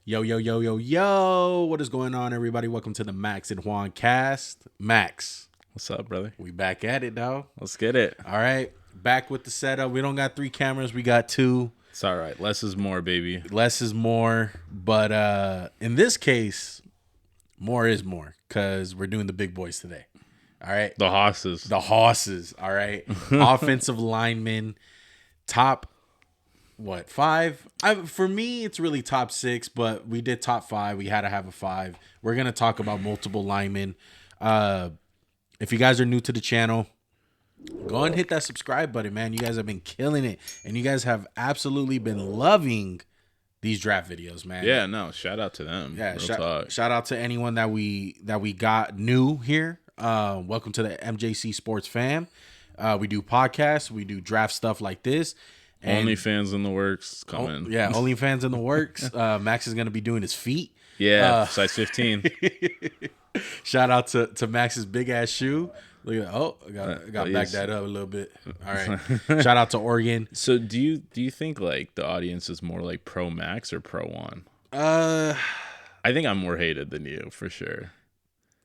Yo, yo, yo, yo, yo. What is going on, everybody? Welcome to the Max and Juan cast. Max. What's up, brother? We back at it, dog. Let's get it. All right. Back with the setup. We don't got 3 cameras. We got 2. It's all right. Less is more, baby. Less is more. But in this case, more is more because we're doing the big boys today. All right. The hosses. The horses. All right. Offensive linemen. Top 5? For me, it's really top 6, but we did top 5. We had to have a 5. We're going to talk about multiple linemen. If you guys are new to the channel, go and hit that subscribe button, man. You guys have been killing it, and you guys have absolutely been loving these draft videos, man. Yeah, no, shout out to them. Yeah, Real shout out to anyone that we got new here. Welcome to the MJC Sports fam. We do podcasts, we do draft stuff like this. OnlyFans in the works coming. Yeah, OnlyFans in the works. Max is gonna be doing his feet. Yeah, size 15. Shout out to Max's big ass shoe. Look at got back that up a little bit. All right. Shout out to Oregon. So do you think like the audience is more like pro Max or pro Juan? I think I'm more hated than you for sure.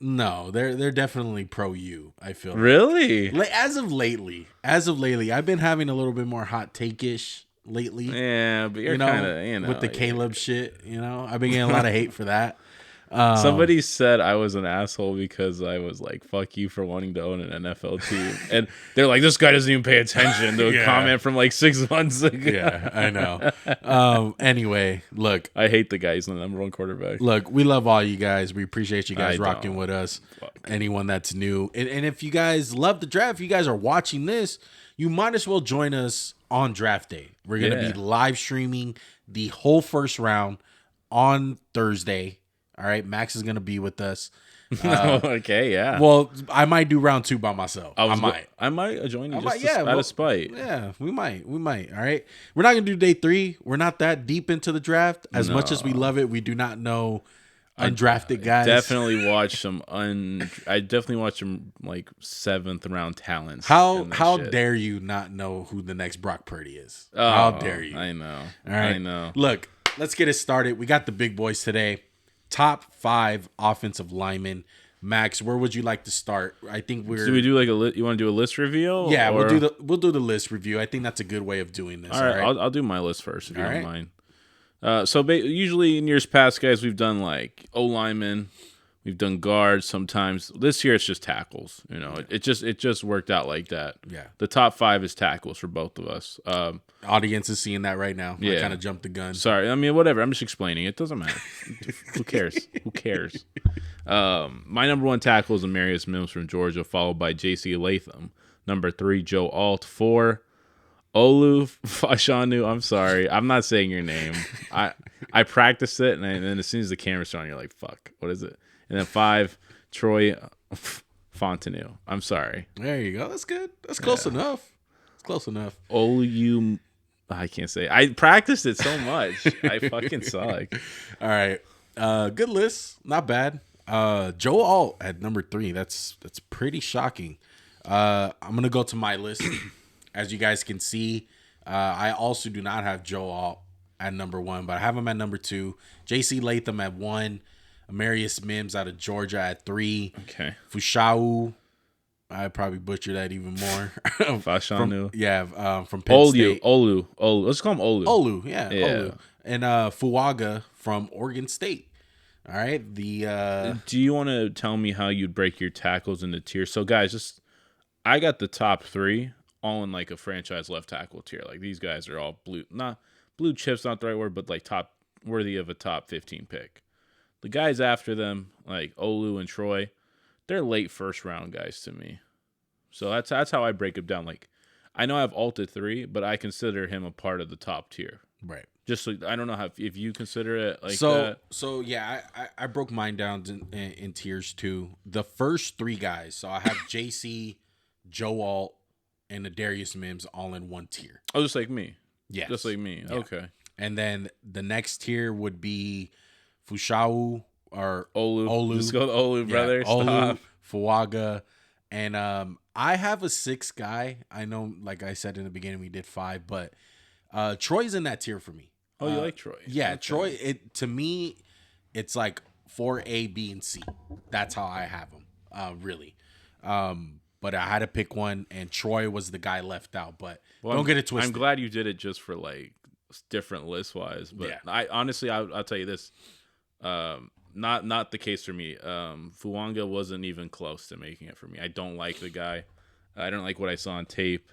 No, they're definitely pro you, I feel. Really? Like, as of lately, I've been having a little bit more hot take-ish lately. Yeah, but you're kind of, with the Caleb shit, I've been getting a lot of hate for that. Somebody said I was an asshole because I was like, fuck you for wanting to own an NFL team. And they're like, this guy doesn't even pay attention to a comment from like 6 months ago. Yeah, I know. Anyway, look. I hate the guy. He's the number 1 quarterback. Look, we love all you guys. We appreciate you guys rocking with us. Anyone that's new. And if you guys love the draft, if you guys are watching this, you might as well join us on draft day. We're going to be live streaming the whole first round on Thursday. All right, Max is going to be with us. Okay, yeah. Well, I might do round 2 by myself. I might join you out of spite. Yeah, we might. All right. We're not going to do day 3. We're not that deep into the draft. As much as we love it, we do not know undrafted guys. I definitely watch some like 7th round talents. How dare you not know who the next Brock Purdy is? How dare you? I know. All right. I know. Look, let's get it started. We got the big boys today. Top 5 offensive linemen. Max, where would you like to start? I think do we do like you want to do a list reveal? Yeah, we'll do the list review. I think that's a good way of doing this. All right. I'll do my list first if you don't mind. So usually in years past, guys, we've done like O-linemen, we've done guards sometimes. This year it's just tackles. It just worked out like that. Yeah. The top 5 is tackles for both of us. Audience is seeing that right now. Yeah. I kind of jumped the gun. Sorry. I mean, whatever. I'm just explaining. It doesn't matter. Who cares? Who cares? My number 1 tackle is Amarius Mims from Georgia, followed by JC Latham. Number 3, Joe Alt. 4, Olumuyiwa Fashanu. I'm sorry. I'm not saying your name. I practiced it, and then as soon as the camera's on, you're like, fuck, what is it? And then 5, Troy Fautanu. I'm sorry. There you go. That's good. That's close enough. It's close enough. I can't say. I practiced it so much. I fucking suck. All right. Good list. Not bad. Joe Alt at number 3. That's pretty shocking. I'm going to go to my list. As you guys can see, I also do not have Joe Alt at number 1, but I have him at number 2. JC Latham at 1. Amarius Mims out of Georgia at 3. Okay. Fushau. I probably butchered that even more. Fashanu. From Penn State. Olu. Let's call him Olu. Olu. And Fuaga from Oregon State. All right. Do you want to tell me how you'd break your tackles into tiers? So, guys, I got the top 3 all in like a franchise left tackle tier. Like these guys are all blue chips, not the right word, but like top worthy of a top 15 pick. The guys after them, like Olu and Troy, they're late first round guys to me. So that's how I break them down. Like I know I've alted 3, but I consider him a part of the top tier. Right. Just like, I don't know if you consider it like that. So yeah, I broke mine down in tiers too. The first 3 guys. So I have JC, Joe Alt, and Amarius Mims all in one tier. Oh, just like me. Yeah. Just like me. Yeah. Okay. And then the next tier would be Fushau or Olu. Just go with Olu, brother. Olu, Fuaga. And I have a 6th guy. I know, like I said in the beginning, we did 5, but Troy's in that tier for me. Oh, you like Troy? Yeah, Okay. Troy. To me, it's like 4A, B, and C. That's how I have them. Really. But I had to pick one, and Troy was the guy left out. But don't get it twisted. I'm glad you did it just for like different list wise. But Yeah. I honestly, I'll tell you this. Not the case for me. Fuaga wasn't even close to making it for me. I don't like the guy. I don't like what I saw on tape.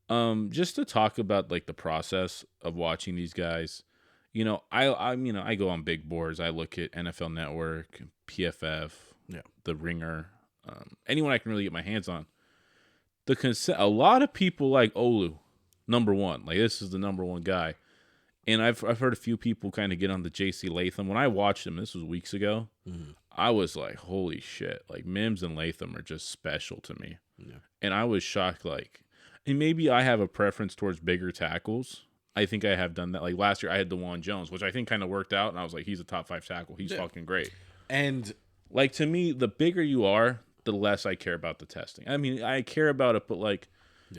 Just to talk about like the process of watching these guys. You know, I go on big boards. I look at NFL Network, PFF, The Ringer, anyone I can really get my hands on. A lot of people like Olu, number one. Like this is the number one guy. And I've heard a few people kind of get on the JC Latham. When I watched him, this was weeks ago, I was like, holy shit. Like Mims and Latham are just special to me. Yeah. And I was shocked, like, and maybe I have a preference towards bigger tackles. I think I have done that. Like last year I had DeJuan Jones, which I think kind of worked out, and I was like, he's a top 5 tackle. He's fucking great. And like to me, the bigger you are, the less I care about the testing. I mean, I care about it, but like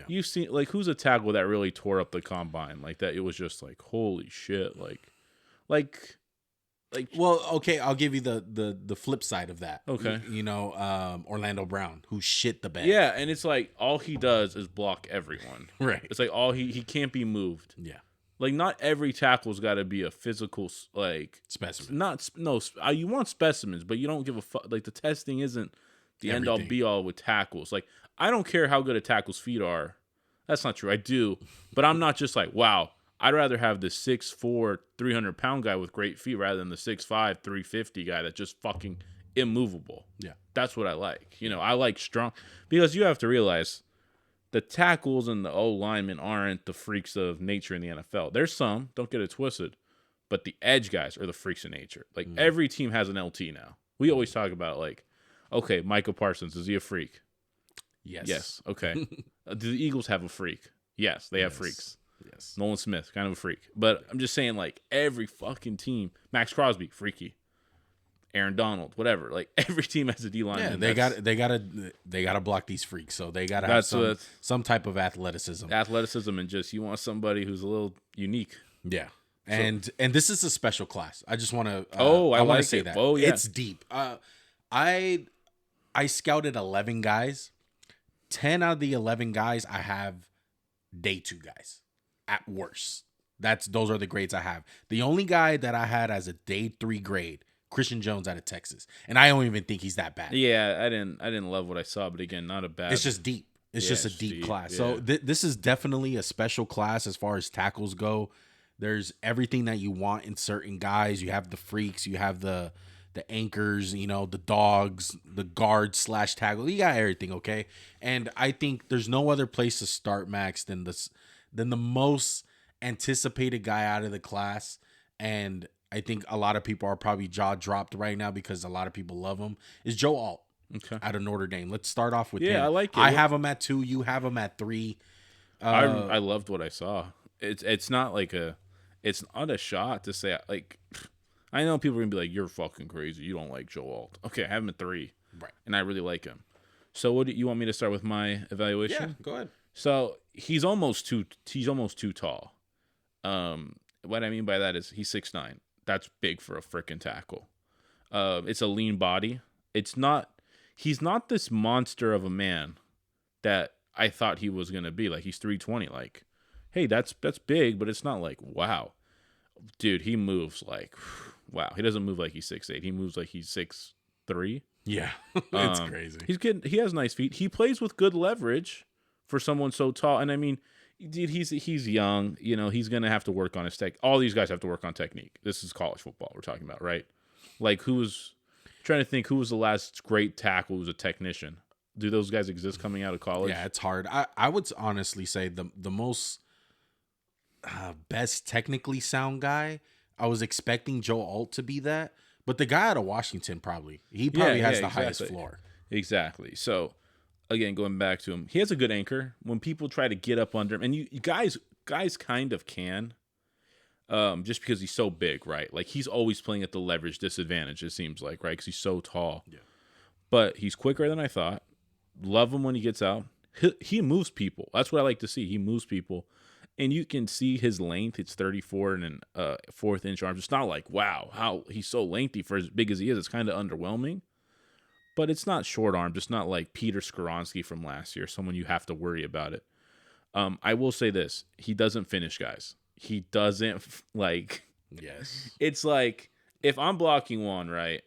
you've seen like who's a tackle that really tore up the combine like that? It was just like holy shit, like. Well, okay, I'll give you the flip side of that. Okay, you know, Orlando Brown, who shit the bed. Yeah, and it's like all he does is block everyone. Right. It's like he can't be moved. Yeah. Like not every tackle's got to be a physical like specimen. You want specimens, but you don't give a fuck. Like the testing isn't the end all be all with tackles. Like I don't care how good a tackle's feet are. That's not true. I do, but I'm not just like wow. I'd rather have the 6'4", 300-pound guy with great feet rather than the 6'5", 350 guy that's just fucking immovable. Yeah. That's what I like. You know, I like strong because you have to realize the tackles and the O-linemen aren't the freaks of nature in the NFL. There's some, don't get it twisted, but the edge guys are the freaks of nature. Like every team has an LT now. We always talk about like, okay, Michael Parsons, is he a freak? Yes. Okay. Do the Eagles have a freak? Yes, they have freaks. Yes. Nolan Smith, kind of a freak. But I'm just saying, like, every fucking team, Max Crosby, freaky. Aaron Donald, whatever. Like, every team has a D-lineman. Yeah, they gotta block these freaks. So they gotta have some type of athleticism. Athleticism and just, you want somebody who's a little unique. Yeah. And this is a special class. I just want to I want to say that. Oh, yeah. It's deep. I scouted 11 guys. 10 out of the 11 guys I have day 2 guys. At worst. Those are the grades I have. The only guy that I had as a day 3 grade, Christian Jones out of Texas. And I don't even think he's that bad. Yeah, I didn't love what I saw, but again, not a bad. It's just deep. It's just a deep class. Yeah. So this is definitely a special class as far as tackles go. There's everything that you want in certain guys. You have the freaks, you have the anchors, you know, the dogs, the guards / tackle. You got everything, okay? And I think there's no other place to start, Max, than the most anticipated guy out of the class. And I think a lot of people are probably jaw dropped right now because a lot of people love him, is Joe Alt out of Notre Dame. Let's start off with him. Yeah, I like it. I have him at 2. You have him at 3. I loved what I saw. It's not a shot to say, like, I know people are going to be like, you're fucking crazy. You don't like Joe Alt. Okay, I have him at 3. Right. And I really like him. So what do you want me to start with my evaluation? Yeah, go ahead. So he's almost too tall. What I mean by that is he's 6'9". That's big for a frickin' tackle. It's a lean body. He's not this monster of a man that I thought he was gonna be. Like he's 320. Like, hey, that's big, but it's not like wow, dude. He moves like wow. He doesn't move like he's 6'8". He moves like he's 6'3". Yeah, it's crazy. He has nice feet. He plays with good leverage for someone so tall. And I mean, dude, he's young. You know, he's gonna have to work on his tech. All these guys have to work on technique. This is college football we're talking about, right? Like who was the last great tackle who was a technician? Do those guys exist coming out of college? Yeah, it's hard. I would honestly say the most best technically sound guy. I was expecting Joe Alt to be that, but the guy out of Washington probably has the highest floor. Exactly. So again, going back to him, he has a good anchor. When people try to get up under him, and you guys kind of can, just because he's so big, right? Like he's always playing at the leverage disadvantage. It seems like, right? Because he's so tall. Yeah. But he's quicker than I thought. Love him when he gets out. He moves people. That's what I like to see. He moves people. and you can see his length. It's 34 and an fourth inch arms. It's not like, wow, how he's so lengthy for as big as he is. It's kind of underwhelming. But it's not short arms. It's not like Peter Skoronski from last year, someone you have to worry about it. I will say this. He doesn't finish, guys. He doesn't, like... Yes. It's like, if I'm blocking Juan, right,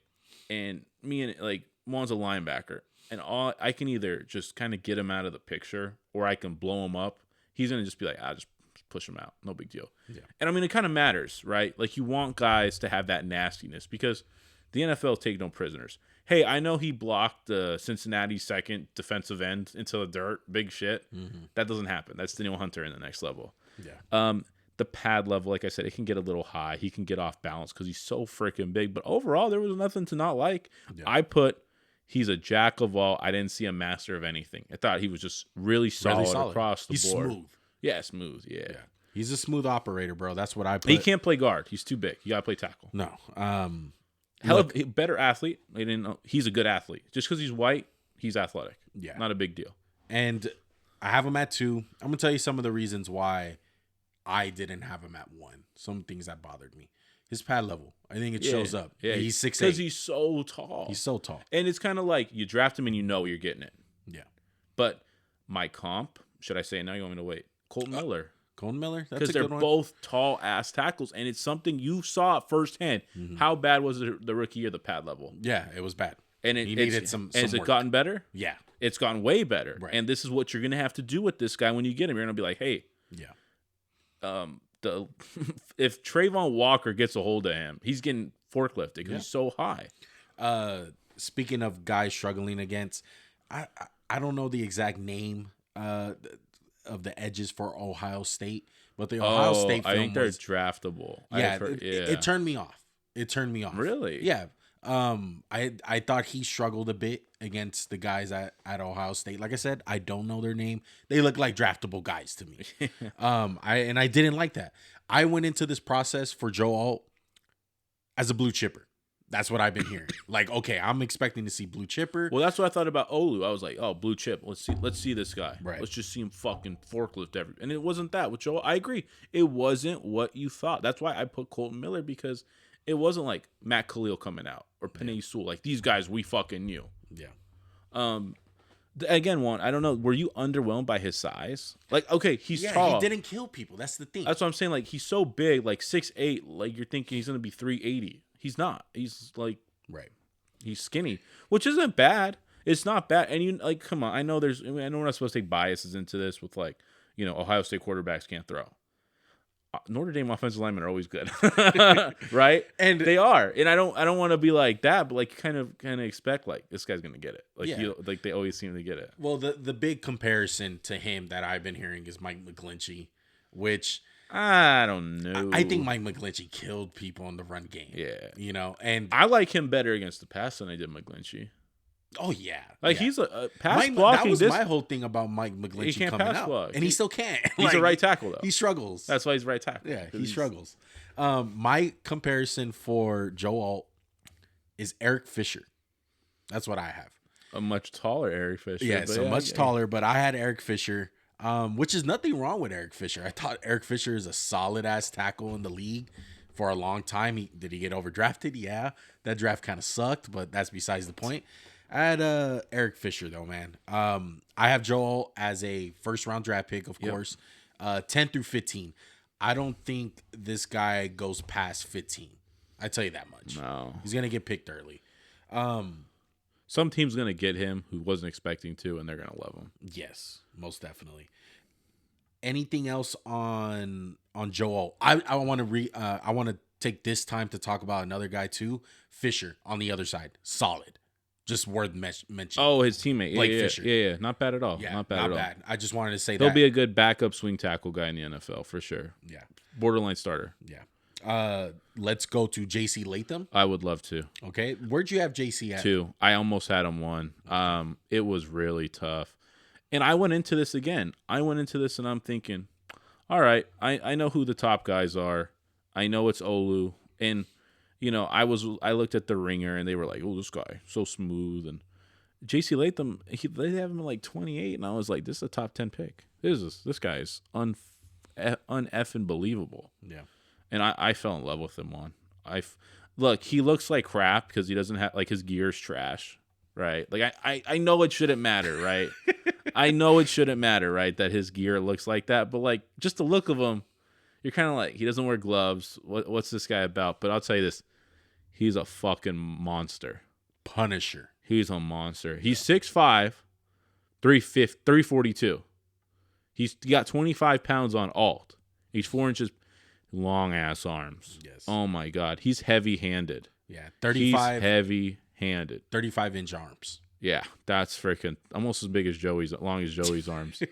and me and, like, Juan's a linebacker, and I can either just kind of get him out of the picture, or I can blow him up. He's going to just be like, just push him out. No big deal. Yeah. And, I mean, it kind of matters, right? Like, you want guys to have that nastiness, because the NFL take no prisoners. Hey, I know he blocked the Cincinnati second defensive end into the dirt. Big shit. Mm-hmm. That doesn't happen. That's Daniel Hunter in the next level. Yeah. The pad level, like I said, it can get a little high. He can get off balance because he's so freaking big. But overall, there was nothing to not like. Yeah. He's a jack of all. I didn't see a master of anything. I thought he was just really solid across the board. He's smooth. Yeah, smooth. Yeah. He's a smooth operator, bro. That's what I put. He can't play guard. He's too big. You got to play tackle. No. Better athlete. He's a good athlete. Just because he's white, he's athletic. Yeah. Not a big deal. And I have him at 2. I'm going to tell you some of the reasons why I didn't have him at 1. Some things that bothered me. His pad level. I think it shows up. Yeah, he's 6'8". Because he's so tall. He's so tall. And it's kind of like you draft him and you know you're getting it. Yeah. But my comp, should I say it now? You want me to wait? Colton Miller. Colton Miller? That's a because they're good one. both tall-ass tackles, and it's something you saw firsthand. Mm-hmm. How bad was the rookie year, the pad level? Yeah, it was bad. And he needed some has it gotten better? Yeah. It's gotten way better. Right. And this is what you're going to have to do with this guy when you get him. You're going to be like, hey. Yeah. If Trayvon Walker gets a hold of him, he's getting forklifted because he's so high. Speaking of guys struggling against, I don't know the exact name of the edges for Ohio State, but the Ohio State film I think they're draftable. Yeah, it turned me off. It turned me off. Really? Yeah. I thought he struggled a bit against the guys at Ohio State. Like I said, I don't know their name. They look like draftable guys to me. I didn't like that. I went into this process for Joe Alt as a blue chipper. That's what I've been hearing. Like, okay, I'm expecting to see blue chipper. Well, that's what I thought about Olu. I was like, oh, blue chip. Let's see this guy. Right. Let's just see him fucking forklift everything. And it wasn't that with Joe. I agree. It wasn't what you thought. That's why I put Colton Miller, because it wasn't like Matt Khalil coming out or Penei Sewell. Like, these guys we fucking knew. Yeah. Again, Juan, I don't know. Were you underwhelmed by his size? Like, okay, he's tall. He didn't kill people. That's the thing. That's what I'm saying. Like, he's so big, like 6'8". Like, you're thinking he's gonna be 380. He's not. He's like, right. He's skinny, which isn't bad. It's not bad. And you like, come on. I know we're not supposed to take biases into this with like, Ohio State quarterbacks can't throw. Notre Dame offensive linemen are always good, right? And they are. And I don't want to be like that, but like kind of expect like this guy's gonna get it. Like like they always seem to get it. Well, the big comparison to him that I've been hearing is Mike McGlinchey, which I don't know. I think Mike McGlinchey killed people in the run game. Yeah, and I like him better against the pass than I did McGlinchey. Oh yeah, like he's a pass blocking. That was my whole thing about Mike McGlinchey coming out, block. And he still can't. He's a right tackle though. He struggles. That's why he's right tackle. Yeah, he struggles. My comparison for Joe Alt is Eric Fisher. That's what I have. A much taller Eric Fisher. Yeah, much taller. But I had Eric Fisher, which is nothing wrong with Eric Fisher. I thought Eric Fisher is a solid ass tackle in the league for a long time. Did he get overdrafted? Yeah, that draft kind of sucked, but that's besides the point. I had Eric Fisher, though, man. I have Joel as a first-round draft pick, of course, 10 through 15. I don't think this guy goes past 15. I tell you that much. No. He's going to get picked early. Some team's going to get him who wasn't expecting to, and they're going to love him. Yes, most definitely. Anything else on Joel? I want to take this time to talk about another guy, too. Fisher on the other side. Solid. Just worth mentioning. Oh, his teammate. Blake Fisher. Yeah. Not bad at all. Yeah, not bad at all. I just wanted to say He'll be a good backup swing tackle guy in the NFL for sure. Yeah. Borderline starter. Yeah. Let's go to JC Latham. I would love to. Okay. Where'd you have JC at? 2. I almost had him 1. It was really tough. And I went into this again. And I'm thinking, all right, I know who the top guys are. I know it's Olu. And I looked at the ringer and they were like, oh, this guy, so smooth. And JC Latham, they have him at like 28. And I was like, this is a top 10 pick. This guy is uneffing believable. Yeah. And I fell in love with him look, he looks like crap because he doesn't have, like, his gear's trash, right? Like, I know it shouldn't matter, right? I know it shouldn't matter, right, that his gear looks like that. But, like, just the look of him, you're kind of like, he doesn't wear gloves. What's this guy about? But I'll tell you this. He's a fucking monster. Punisher. He's a monster. He's 6'5", 342. He's got 25 pounds on alt. He's 4 inches long ass arms. Yes. Oh my God. He's heavy handed. Yeah. 35. He's heavy handed. 35-inch arms. Yeah. That's freaking almost as big as long as Joey's arms.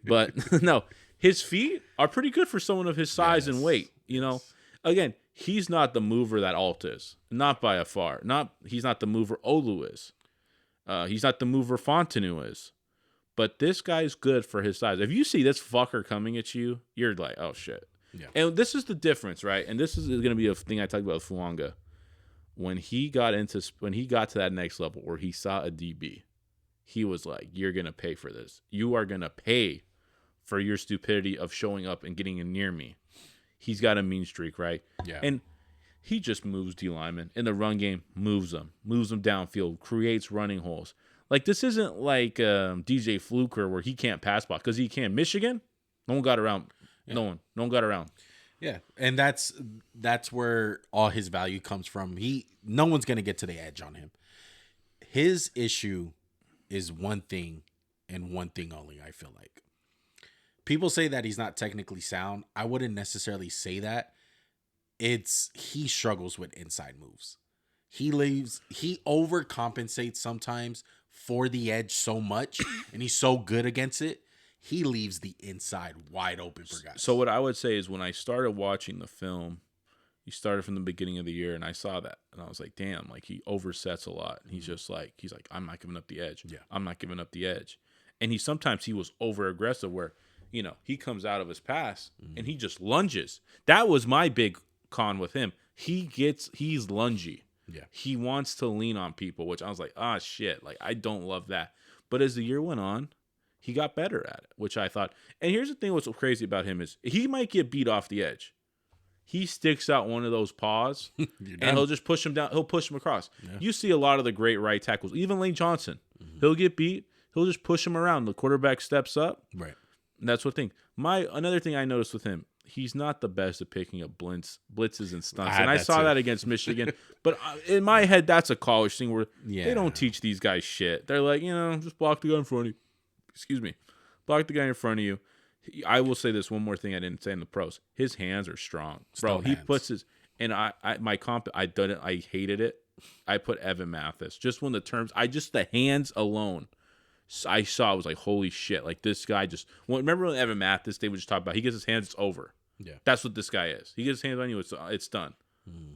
But no, his feet are pretty good for someone of his size and weight. You know, again, he's not the mover that Alt is. Not by a far. He's not the mover Olu is. He's not the mover Fautanu is. But this guy's good for his size. If you see this fucker coming at you, you're like, oh shit. Yeah. And this is the difference, right? And this is going to be a thing I talked about with Fuaga. When he got to that next level where he saw a DB, he was like, you're going to pay for this. You are going to pay for your stupidity of showing up and getting in near me. He's got a mean streak, right? Yeah. And he just moves D linemen. In the run game, moves them downfield, creates running holes. Like, this isn't like DJ Fluker where he can't pass block because he can. Michigan, no one got around. Yeah. No one got around. Yeah, and that's where all his value comes from. No one's gonna get to the edge on him. His issue is one thing and one thing only. I feel like people say that he's not technically sound. I wouldn't necessarily say that. He struggles with inside moves. He overcompensates sometimes for the edge so much, and he's so good against it. He leaves the inside wide open for guys. So what I would say is when I started watching the film, you started from the beginning of the year, and I saw that, and I was like, damn, like he oversets a lot. And he's like, I'm not giving up the edge. Yeah. I'm not giving up the edge. And sometimes he was over aggressive where, you know, he comes out of his pass and he just lunges. That was my big con with him. He's lungy. Yeah. He wants to lean on people, which I was like, shit. Like, I don't love that. But as the year went on, he got better at it, which I thought. And here's the thing what's so crazy about him is he might get beat off the edge. He sticks out one of those paws, and he'll just push him down. He'll push him across. Yeah. You see a lot of the great right tackles, even Lane Johnson. Mm-hmm. He'll get beat. He'll just push him around. The quarterback steps up. Right. And that's what thing. Another thing I noticed with him, he's not the best at picking up blitzes and stunts. And I saw that against Michigan. But in my head, that's a college thing where they don't teach these guys shit. They're like, just block the guy in front of you. Excuse me. Block the guy in front of you. I will say this one more thing I didn't say in the pros. His hands are strong. Bro, he puts his and I hated it. I put Evan Mathis. Just when the hands alone I saw, was like, holy shit. Like, this guy remember when Evan Mathis, they would just talk about, he gets his hands, it's over. Yeah. That's what this guy is. He gets his hands on you, it's done. Mm.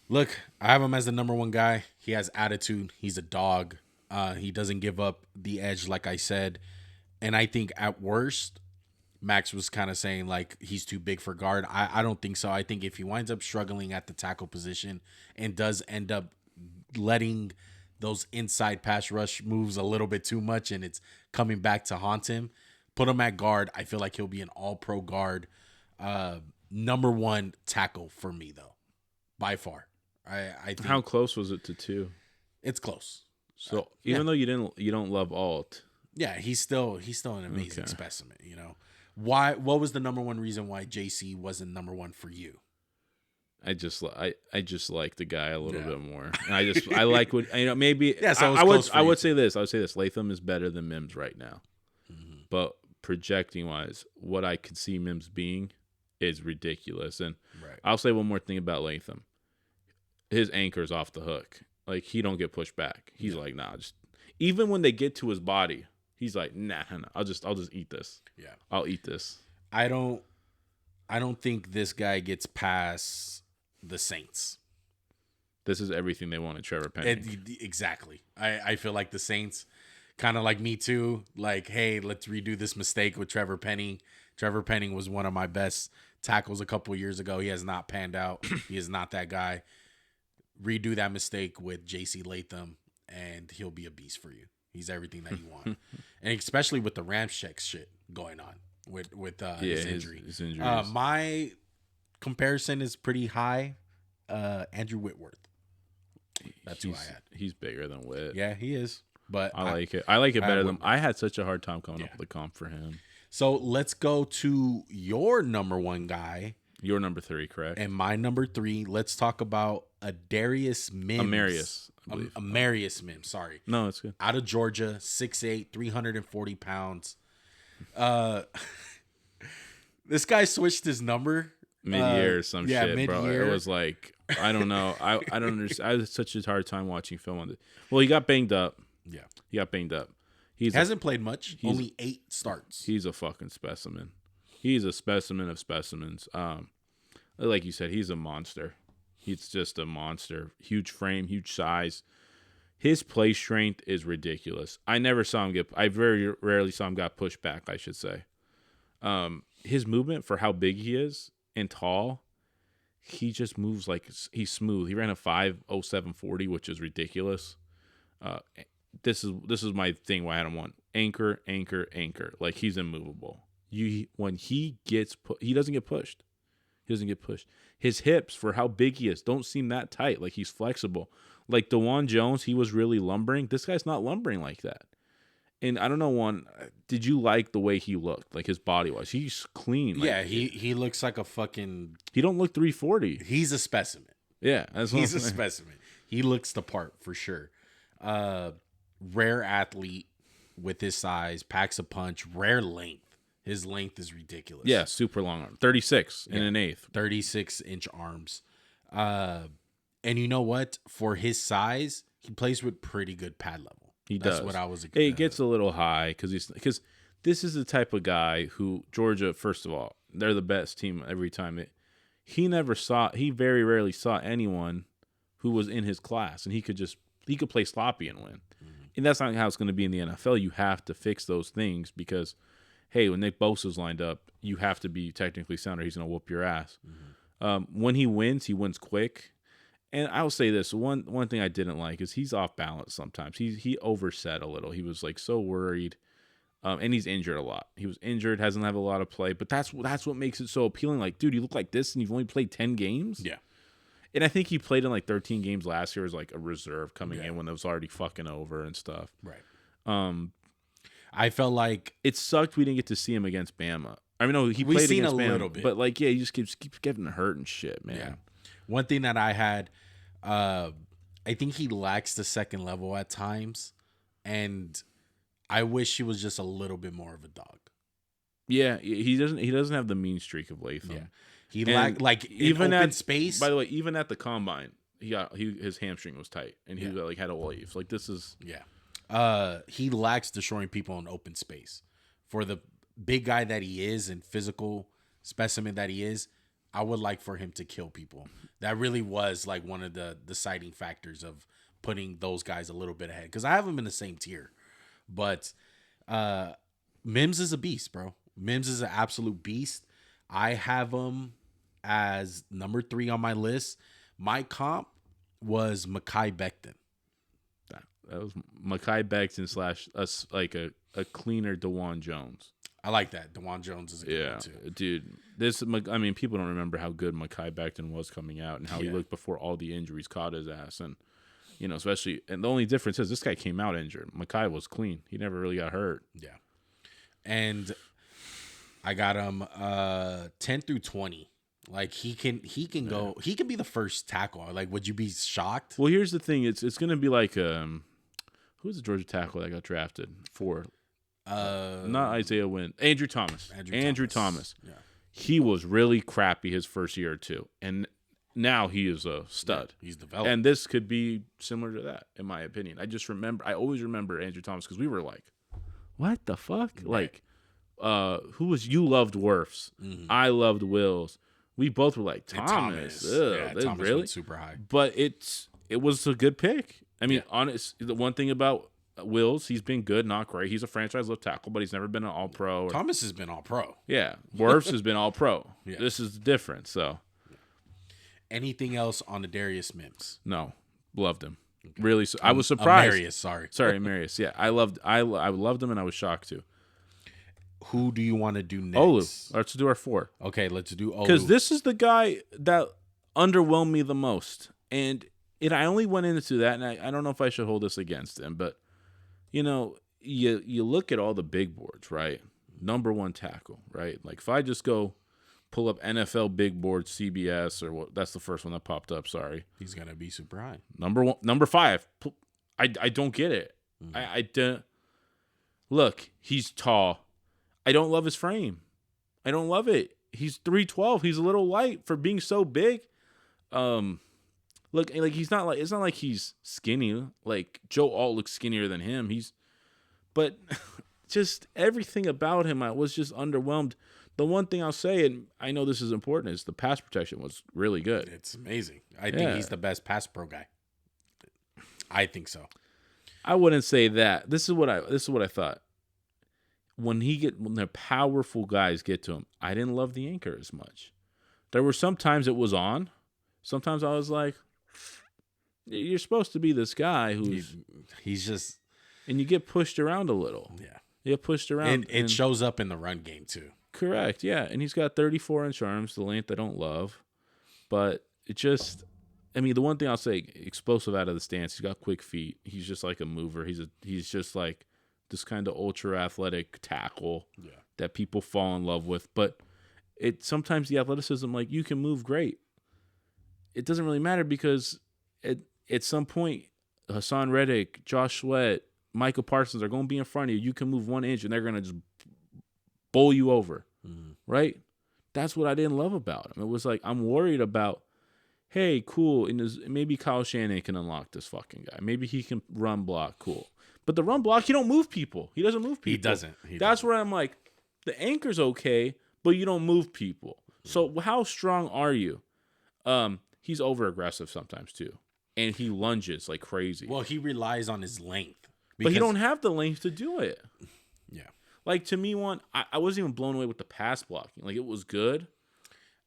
Look, I have him as the number one guy. He has attitude. He's a dog. He doesn't give up the edge, like I said. And I think at worst, Max was kind of saying, like, he's too big for guard. I don't think so. I think if he winds up struggling at the tackle position and does end up letting those inside pass rush moves a little bit too much and it's coming back to haunt him, put him at guard. I feel like he'll be an all-pro guard. Number one tackle for me, though, by far. I think. How close was it to 2? It's close. So even though you don't love Alt. Yeah, he's still an amazing specimen, you know. What was the number one reason why JC wasn't number one for you? I just like the guy a little bit more. And I like what maybe. Yeah, so I would say this. Latham is better than Mims right now. Mm-hmm. But projecting wise, what I could see Mims being is ridiculous. And I'll say one more thing about Latham. His anchor's off the hook. Like, he don't get pushed back. He's like, nah, just even when they get to his body, he's like, nah, I'll just eat this. Yeah. I'll eat this. I don't think this guy gets past the Saints. This is everything they wanted, Trevor Penning. Exactly. I feel like the Saints, kind of like me too, like, hey, let's redo this mistake with Trevor Penning. Trevor Penning was one of my best tackles a couple of years ago. He has not panned out. He is not that guy. Redo that mistake with JC Latham, and he'll be a beast for you. He's everything that you want. And especially with the Ramczyk shit going on. with his injury. His injuries. My comparison is pretty high. Andrew Whitworth. That's who I had. He's bigger than Whit. Yeah, he is. But I like it. I like it better than I had such a hard time coming up with a comp for him. So let's go to your number one guy. Your number 3, correct? And my number 3. Let's talk about Amarius Mims. Amarius Mims. Sorry. No, it's good. Out of Georgia, 6'8", 340 pounds. This guy switched his number mid-year or some shit, mid-year. Bro. It was like, I don't know. I don't understand. I had such a hard time watching film on it. Well, he got banged up. Yeah. He got banged up. He hasn't played much. Only 8 starts. He's a fucking specimen. He's a specimen of specimens. Like you said, he's a monster. He's just a monster. Huge frame, huge size. His play strength is ridiculous. I very rarely saw him get pushed back, I should say. His movement for how big he is and tall, he just moves like he's smooth. He ran a 5.0740, which is ridiculous. This is my thing why I don't want anchor. Like, he's immovable. When he gets he doesn't get pushed. His hips, for how big he is, don't seem that tight. Like, he's flexible. Like DeJuan Jones, he was really lumbering. This guy's not lumbering like that. And I don't know, did you like the way he looked? Like, his body was. He's clean. Like, yeah, he looks like a fucking. He don't look 340. He's a specimen. Yeah, he's a specimen. He looks the part for sure. Rare athlete with his size, packs a punch, rare length. His length is ridiculous. Yeah, super long arm. 36 and an eighth. 36-inch arms. And you know what? For his size, he plays with pretty good pad level. That's what I was. It gets a little high because this is the type of guy who Georgia. First of all, they're the best team every time. He very rarely saw anyone who was in his class, and he could play sloppy and win. Mm-hmm. And that's not how it's going to be in the NFL. You have to fix those things because, hey, when Nick Bosa's lined up, you have to be technically sound or he's going to whoop your ass. Mm-hmm. When he wins quick. And I'll say this, one thing I didn't like is he's off balance sometimes. He overset a little. He was like so worried. And he's injured a lot. He was injured, hasn't had a lot of play. But that's what makes it so appealing. Like, dude, you look like this and you've only played 10 games? Yeah. And I think he played in like 13 games last year as like a reserve coming in when it was already fucking over and stuff. Right. I felt like it sucked we didn't get to see him against Bama. I mean, no, he played against Bama, little bit. But like, yeah, he just keeps getting hurt and shit, man. Yeah. One thing that I had, I think he lacks the second level at times, and I wish he was just a little bit more of a dog. Yeah, he doesn't have the mean streak of Latham. Yeah. He lacked like even open space. By the way, even at the combine, his hamstring was tight, and he like had a wave. Like, this is he lacks destroying people in open space. For the big guy that he is and physical specimen that he is, I would like for him to kill people. That really was like one of the deciding factors of putting those guys a little bit ahead, because I have them in the same tier. But Mims is a beast, bro. Mims is an absolute beast. I have him as number 3 on my list. My comp was Mekhi Becton. That was Mekhi Becton / like a cleaner DeJuan Jones. I like that. DeJuan Jones is a good one too. Dude. People don't remember how good Mekhi Becton was coming out and how he looked before all the injuries caught his ass. And, especially, and the only difference is this guy came out injured. Mekhi was clean. He never really got hurt. Yeah. And I got him 10 through 20. Like, he can go. He can be the first tackle. Like, would you be shocked? Well, here's the thing. It's going to be like who's the Georgia tackle that got drafted for? Not Isaiah Wynn. Andrew Thomas. Andrew Thomas. Yeah. He was really crappy his first year or two, and now he is a stud. Yeah, he's developed. And this could be similar to that, in my opinion. I always remember Andrew Thomas because we were like, what the fuck? Right. Like, who was, you loved Wirfs. Mm-hmm. I loved Wills. We both were like, Thomas. Thomas really? went super high. But it was a good pick. I mean, honest, the one thing about Wills, he's been good, not great. He's a franchise left tackle, but he's never been an all-pro. Thomas has been all-pro. Yeah. Wirfs has been all-pro. Yeah. This is different, so. Anything else on the Darius Mims? No. Loved him. Okay. Really. I was surprised. Amarius, sorry. Sorry, Amarius. Yeah. I loved him, and I was shocked, too. who do you want to do next? Olu. Let's do our 4. Okay, let's do Olu. Because this is the guy that underwhelmed me the most. And I only went into that, and I don't know if I should hold this against him, but, you look at all the big boards, right? Number 1 tackle, right? Like, if I just go pull up NFL big board, CBS, or what, that's the first one that popped up, sorry. He's going to be super high. Number 5. I don't get it. Mm-hmm. I don't. Look, he's tall. I don't love his frame. I don't love it. He's 312. He's a little light for being so big. Look, like it's not like he's skinny. Like Joe Alt looks skinnier than him. But just everything about him, I was just underwhelmed. The one thing I'll say, and I know this is important, is the pass protection was really good. It's amazing. I think he's the best pass pro guy. I think so. I wouldn't say that. This is what I thought. When the powerful guys get to him, I didn't love the anchor as much. There were some times it was on. Sometimes I was like, you're supposed to be this guy he's just, and you get pushed around a little. Yeah. You get pushed around. And it shows up in the run game too. Correct. Yeah. And he's got 34-inch arms, the length I don't love. But it just, the one thing I'll say, explosive out of the stance. He's got quick feet. He's just like a mover. He's just like this kind of ultra athletic tackle that people fall in love with. But sometimes the athleticism, like, you can move great. It doesn't really matter because at some point, Hassan Reddick, Josh Sweat, Michael Parsons are going to be in front of you. You can move 1 inch and they're going to just bowl you over, right? That's what I didn't love about him. It was like, I'm worried about, hey, cool, maybe Kyle Shanahan can unlock this fucking guy. Maybe he can run block, cool. But the run block, he don't move people. He doesn't move people. He doesn't. That's where I'm like, the anchor's okay, but you don't move people. So how strong are you? He's over-aggressive sometimes too. And he lunges like crazy. Well, he relies on his length. But he don't have the length to do it. Yeah. Like, to me, I wasn't even blown away with the pass blocking. Like, it was good.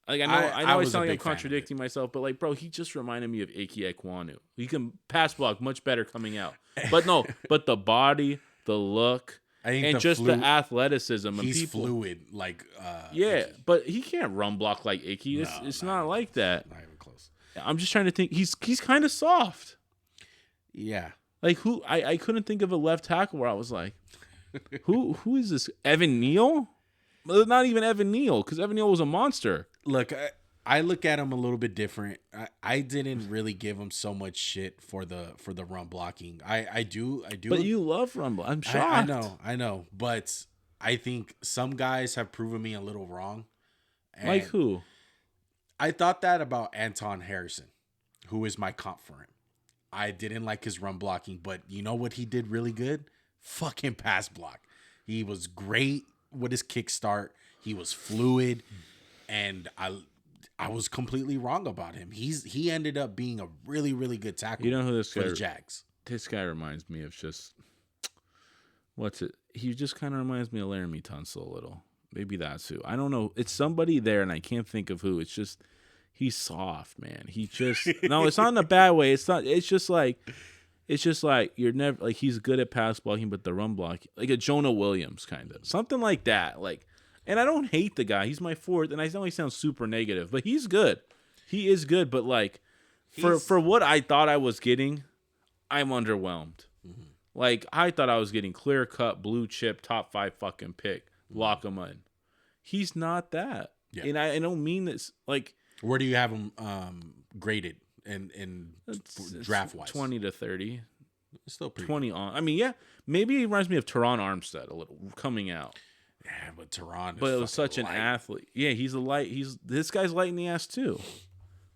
Like, I know I sound like I'm contradicting myself, but, like, bro, he just reminded me of Ike Ekwonu. He can pass block much better coming out. But no, but the body, the look, and just the athleticism. He's fluid. Like, yeah, Ike. But he can't run block like Ike. It's not like that. Not even close. I'm just trying to think. He's kind of soft. Yeah. Like, who? I couldn't think of a left tackle where I was like, who is this? Evan Neal? Well, not even Evan Neal, because Evan Neal was a monster. Look, I look at him a little bit different. I didn't really give him so much shit for the run blocking. I do. But you love run blocking. I'm shocked. I know. But I think some guys have proven me a little wrong. And like who? I thought that about Anton Harrison, who is my comp for him. I didn't like his run blocking, but you know what he did really good? Fucking pass block. He was great with his kickstart. He was fluid, and I was completely wrong about him. He ended up being a really, really good tackle. You know who this for guy? The Jags. This guy reminds me of just what's it? He just kind of reminds me of Laramie Tunsil a little. Maybe that's who. I don't know. It's somebody there, and I can't think of who. It's just he's soft, man. He just no. It's not in a bad way. It's not. It's just like you're never like he's good at pass blocking, but the run block like a Jonah Williams kind of something like that. Like, and I don't hate the guy. He's my fourth, and I know he sounds super negative, but he's good. He is good, but like for what I thought I was getting, I'm underwhelmed. Mm-hmm. Like I thought I was getting clear cut, blue chip, top 5 fucking pick, lock him in. He's not that, and I don't mean this like. Where do you have him graded in draft wise? 20 to 30. It's still pretty 20 good. on. I mean, yeah, maybe he reminds me of Teron Armstead a little coming out. Yeah, but Teron. But it was such an athlete. Yeah, he's a light. This guy's light in the ass too.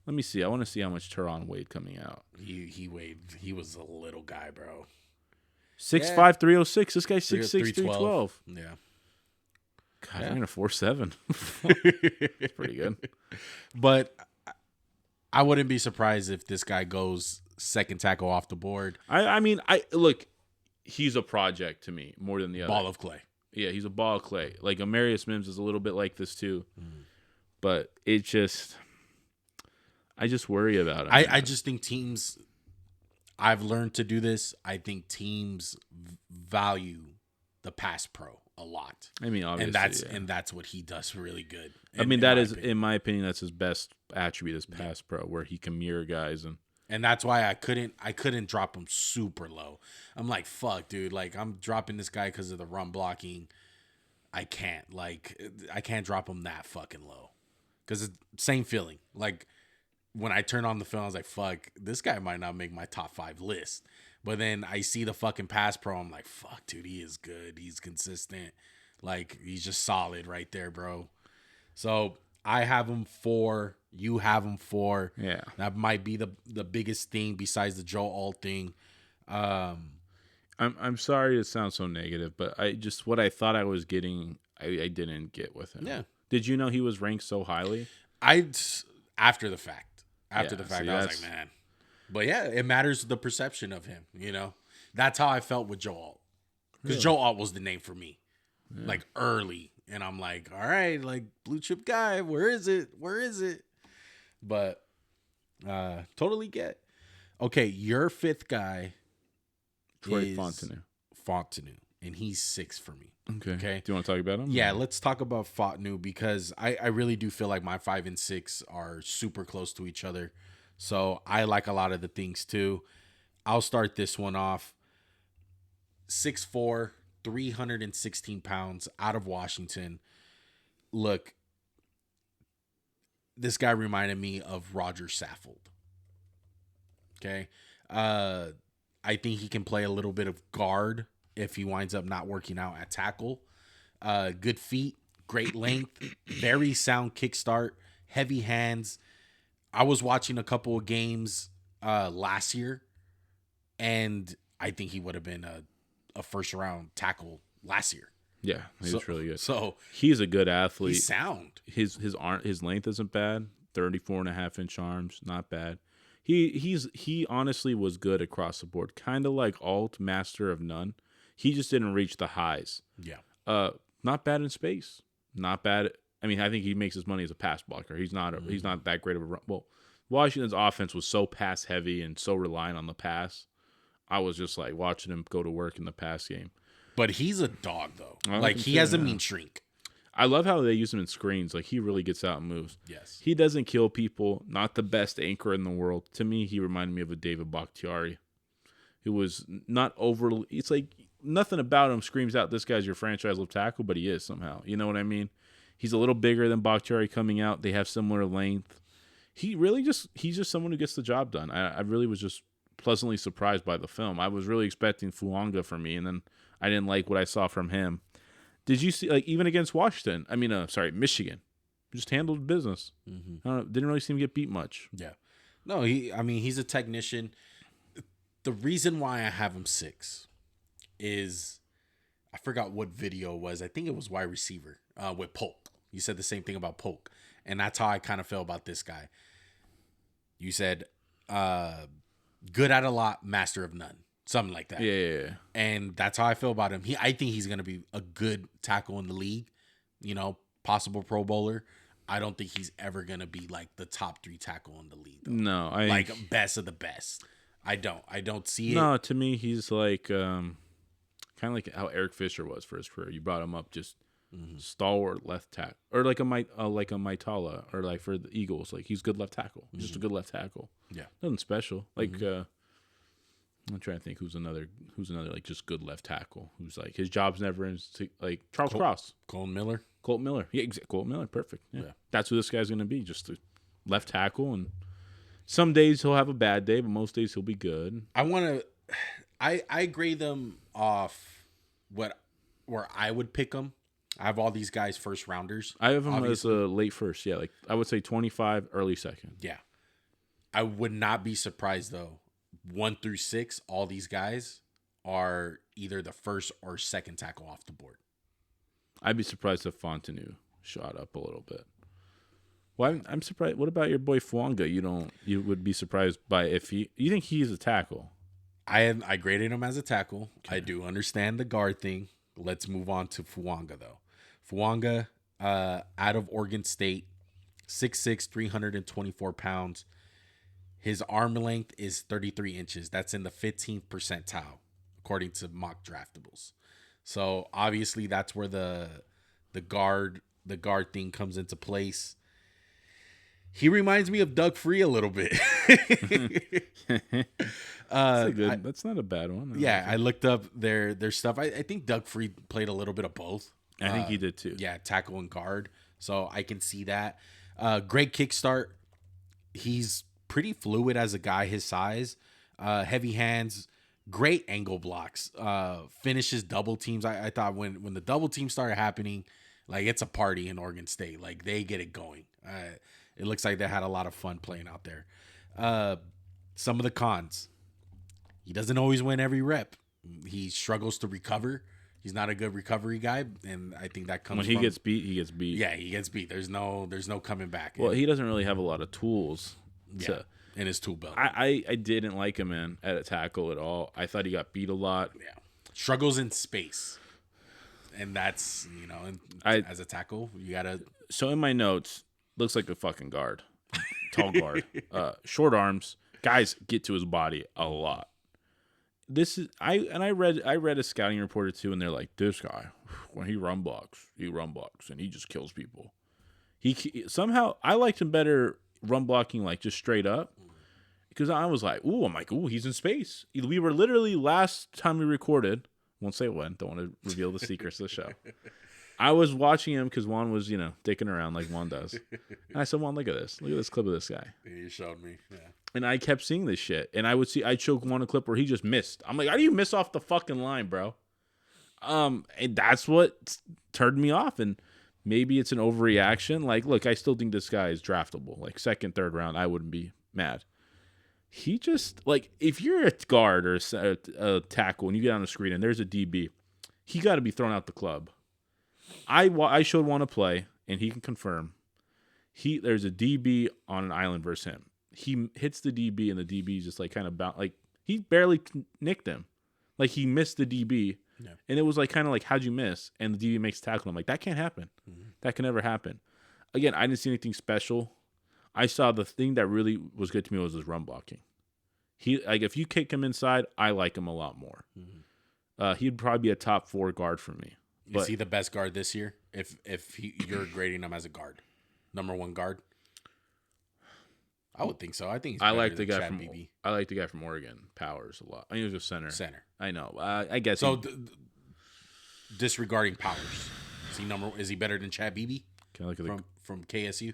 Let me see. I want to see how much Teron weighed coming out. He weighed. He was a little guy, bro. 6'5", 306. This guy's 6'6", 312. Yeah. God, I'm in a 4'7". It's pretty good. But I wouldn't be surprised if this guy goes second tackle off the board. I mean, look, he's a project to me more than the other. Ball of clay. Yeah, he's a ball of clay. Like Amarius Mims is a little bit like this too. But it just, I just worry about him. I just think teams, I've learned to do this. I think teams value the pass pro a lot. I mean, obviously, and that's what he does really good. I mean, that is, in my opinion, that's his best attribute is pass pro, where he can mirror guys, and that's why I couldn't drop him super low. I'm like, fuck, dude. Like, I'm dropping this guy because of the run blocking. I can't drop him that fucking low, because it's same feeling. Like, when I turn on the film, I was like, fuck, this guy might not make my top 5 list. But then I see the fucking pass pro. I'm like, fuck, dude, he is good. He's consistent. Like, he's just solid right there, bro. So I have him 4. You have him 4. Yeah. That might be the biggest thing besides the Joe Alt thing. I'm sorry to sound so negative, but what I thought I was getting, I didn't get with him. Yeah. Did you know he was ranked so highly? After the fact, I was like, man. But yeah, it matters the perception of him, you know? That's how I felt with Joe Alt. Because Joe Alt was the name for me. Yeah. Like, early. And I'm like, all right, like, blue chip guy, where is it? But totally get. Okay, your 5th guy is Fautanu. And he's 6 for me. Okay. Do you want to talk about him? Yeah, let's talk about Fautanu, because I really do feel like my 5 and 6 are super close to each other. So I like a lot of the things too. I'll start this one off. 6'4", 316 pounds, out of Washington. Look, this guy reminded me of Roger Saffold. Okay. I think he can play a little bit of guard if he winds up not working out at tackle. Good feet, great length, very sound kickstart, heavy hands. I was watching a couple of games last year, and I think he would have been a first-round tackle last year. Yeah, he's really good. So he's a good athlete. He's sound. His length isn't bad. 34.5-inch arms, not bad. He honestly was good across the board, kind of like Alt, master of none. He just didn't reach the highs. Yeah. Not bad in space. Not bad. I mean, I think he makes his money as a pass blocker. He's not that great of a run. Well, Washington's offense was so pass heavy and so reliant on the pass. I was just like watching him go to work in the pass game. But he's a dog, though. Like, he has a mean shrink. I love how they use him in screens. Like, he really gets out and moves. Yes. He doesn't kill people. Not the best anchor in the world. To me, he reminded me of a David Bakhtiari. It was not overly. It's like nothing about him screams out, this guy's your franchise left tackle, but he is somehow. You know what I mean? He's a little bigger than Bakhtiari coming out. They have similar length. He's just someone who gets the job done. I really was just pleasantly surprised by the film. I was really expecting Fuaga for me, and then I didn't like what I saw from him. Did you see, like, even against Washington? Michigan, just handled business. Mm-hmm. Didn't really seem to get beat much. Yeah, no, he's a technician. The reason why I have him 6 is I forgot what video it was. I think it was wide receiver with Polk. You said the same thing about Polk, and that's how I kind of feel about this guy. You said good at a lot, master of none. Something like that. Yeah. And that's how I feel about him. I think he's going to be a good tackle in the league, possible Pro Bowler. I don't think he's ever going to be like the top 3 tackle in the league, though. No. Like best of the best. I don't see it. No, to me, he's like kind of like how Eric Fisher was for his career. You brought him up just stalwart left tackle. Or like a Maitala, or like for the Eagles. Like, he's good left tackle. Just a good left tackle. Yeah. Nothing special. Like, I'm trying to think who's another like just good left tackle who's like his job's never in, like Charles Cross, Colton Miller. Yeah, Colton Miller, perfect. Yeah. That's who this guy's gonna be, just a left tackle. And some days he'll have a bad day, but most days he'll be good. I grade them off where I would pick them. I have all these guys first rounders. I have them as a late first. Yeah, like I would say 25, early second. Yeah, I would not be surprised though. 1 through 6, all these guys are either the first or second tackle off the board. I'd be surprised if Fautanu shot up a little bit. Well, I'm surprised. What about your boy Fuaga? You would be surprised by if you think he's a tackle. I graded him as a tackle. Okay. I do understand the guard thing. Let's move on to Fuaga though. Fuaga, out of Oregon State, 6'6", 324 pounds. His arm length is 33 inches. That's in the 15th percentile, according to mock draftables. So obviously that's where the guard thing comes into place. He reminds me of Doug Free a little bit. That's not a bad one. I looked up their stuff. I think Doug Free played a little bit of both. I think he did too. Yeah, tackle and guard. So I can see that. Great kickstart. He's pretty fluid as a guy his size. Heavy hands. Great angle blocks. Finishes double teams. I thought when the double teams started happening, like it's a party in Oregon State. Like they get it going. It looks like they had a lot of fun playing out there. Some of the cons. He doesn't always win every rep. He struggles to recover. He's not a good recovery guy, and I think that comes when he gets beat, he gets beat. Yeah, he gets beat. There's no coming back. Well, he doesn't really have a lot of tools. In his tool belt. I didn't like him, man, at a tackle at all. I thought he got beat a lot. Yeah, struggles in space, and that's as a tackle, you gotta. So in my notes, looks like a fucking guard, tall guard, short arms. Guys get to his body a lot. I read a scouting report or two, and they're like, this guy, when he run blocks, and he just kills people. He somehow I liked him better run blocking, like just straight up, because I was like, ooh, he's in space. We were literally last time we recorded. Won't say when. Don't want to reveal the secrets of the show. I was watching him because Juan was, dicking around like Juan does. And I said, Juan, look at this clip of this guy. You showed me, yeah. And I kept seeing this shit. And I'd show Juan a clip where he just missed. I'm like, how do you miss off the fucking line, bro? And that's what turned me off. And maybe it's an overreaction. Like, look, I still think this guy is draftable. Like, second, third round, I wouldn't be mad. He just, like, if you're a guard or a tackle and you get on the screen and there's a DB, he got to be thrown out the club. I showed Juan a play, and he can confirm. There's a DB on an island versus him. He hits the DB, and the DB just like kind of like he barely nicked him, like he missed the DB, and it was like kind of like, how'd you miss? And the DB makes tackle. I'm like, that can't happen. That can never happen. Again, I didn't see anything special. I saw the thing that really was good to me was his run blocking. If you kick him inside, I like him a lot more. He'd probably be a top 4 guard for me. Is he the best guard this year? If you're grading him as a guard, number 1 guard, I would think so. I think he's I like the guy Chad from Beebe. I like the guy from Oregon, Powers, a lot. I mean, he was a center. I know. I guess so. Disregarding Powers, is he better than Chad Beebe? Can I look at from KSU?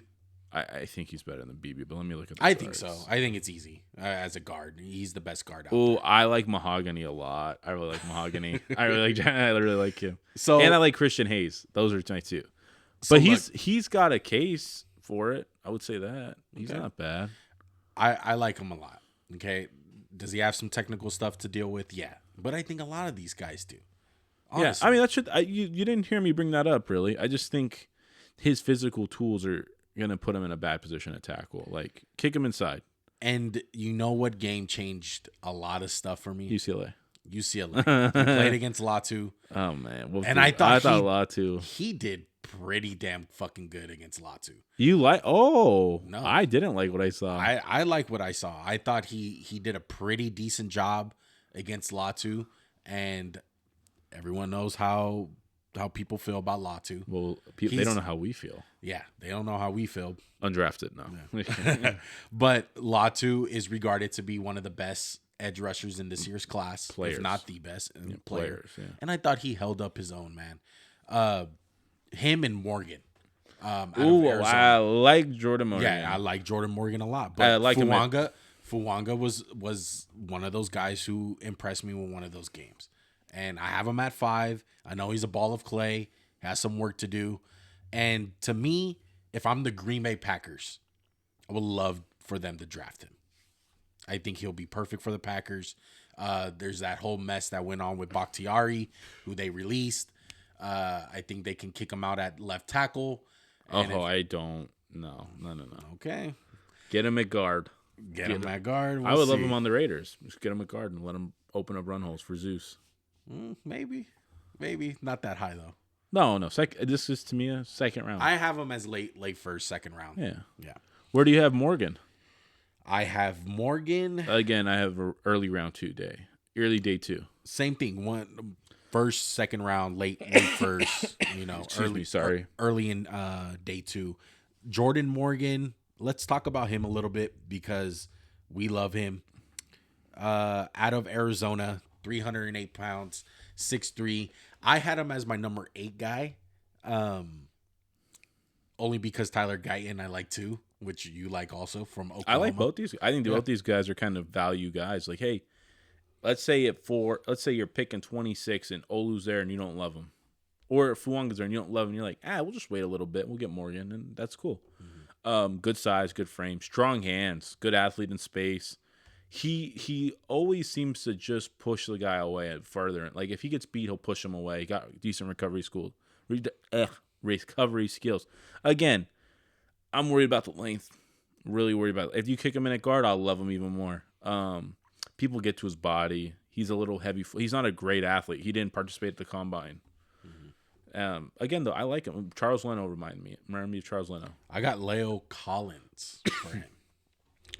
I think he's better than Beebe, but let me look at. I think so. I think it's easy as a guard. He's the best guard out there. Oh, I like Mahogany a lot. I really like Mahogany. I really like him. And I like Christian Hayes. Those are my two. But he's got a case for it. I would say that he's not bad. I like him a lot. Okay, does he have some technical stuff to deal with? Yeah, but I think a lot of these guys do. Honestly. Yeah, I mean that should. You didn't hear me bring that up, really. I just think his physical tools are gonna put him in a bad position to tackle. Like, kick him inside. And you know what game changed a lot of stuff for me? UCLA. He played against Latu. Oh man, and I thought Latu. He did pretty damn fucking good against Latu. You like? Oh no, I didn't like what I saw. I like what I saw. I thought he did a pretty decent job against Latu, and everyone knows how people feel about Latu. Well, they don't know how we feel. Yeah, they don't know how we feel. Undrafted, no. Yeah. But Latu is regarded to be one of the best edge rushers in this year's class, if not the best player. Yeah. And I thought he held up his own, man. Him and Morgan. I like Jordan Morgan. Yeah, I like Jordan Morgan a lot. But I like Fuaga was one of those guys who impressed me with one of those games. And I have him at 5. I know he's a ball of clay, has some work to do. And to me, if I'm the Green Bay Packers, I would love for them to draft him. I think he'll be perfect for the Packers. There's that whole mess that went on with Bakhtiari, who they released. I think they can kick him out at left tackle. I don't. No. Okay. Get him at guard. Get him at guard. I would love him on the Raiders. Just get him at guard and let him open up run holes for Zeus. Maybe. Not that high, though. No. This is, to me, a second round. I have him as late first, second round. Yeah. Where do you have Morgan? I have Morgan. Again, I have early round 2 day. Early day 2. Same thing. first, second round, late first, early in day 2. Jordan Morgan, let's talk about him a little bit because we love him. Out of Arizona, 308 pounds, 6'3". I had him as my number 8 guy. Only because Tyler Guyton I like too, which you like also from Oklahoma. I like both these. I think both these guys are kind of value guys. Like, hey, let's say you're picking 26 and Olu's there and you don't love him, or Fuaga's there and you don't love him. You're like, we'll just wait a little bit. We'll get Morgan, and that's cool. Mm-hmm. Good size, good frame, strong hands, good athlete in space. He always seems to just push the guy away further. Like if he gets beat, he'll push him away. He got decent recovery skills. Again, I'm worried about the length. Really worried about it. If you kick him in at guard, I'll love him even more. People get to his body. He's a little heavy. He's not a great athlete. He didn't participate at the combine. Mm-hmm. Again, though, I like him. Charles Leno reminded me of Charles Leno. I got Leo Collins for him.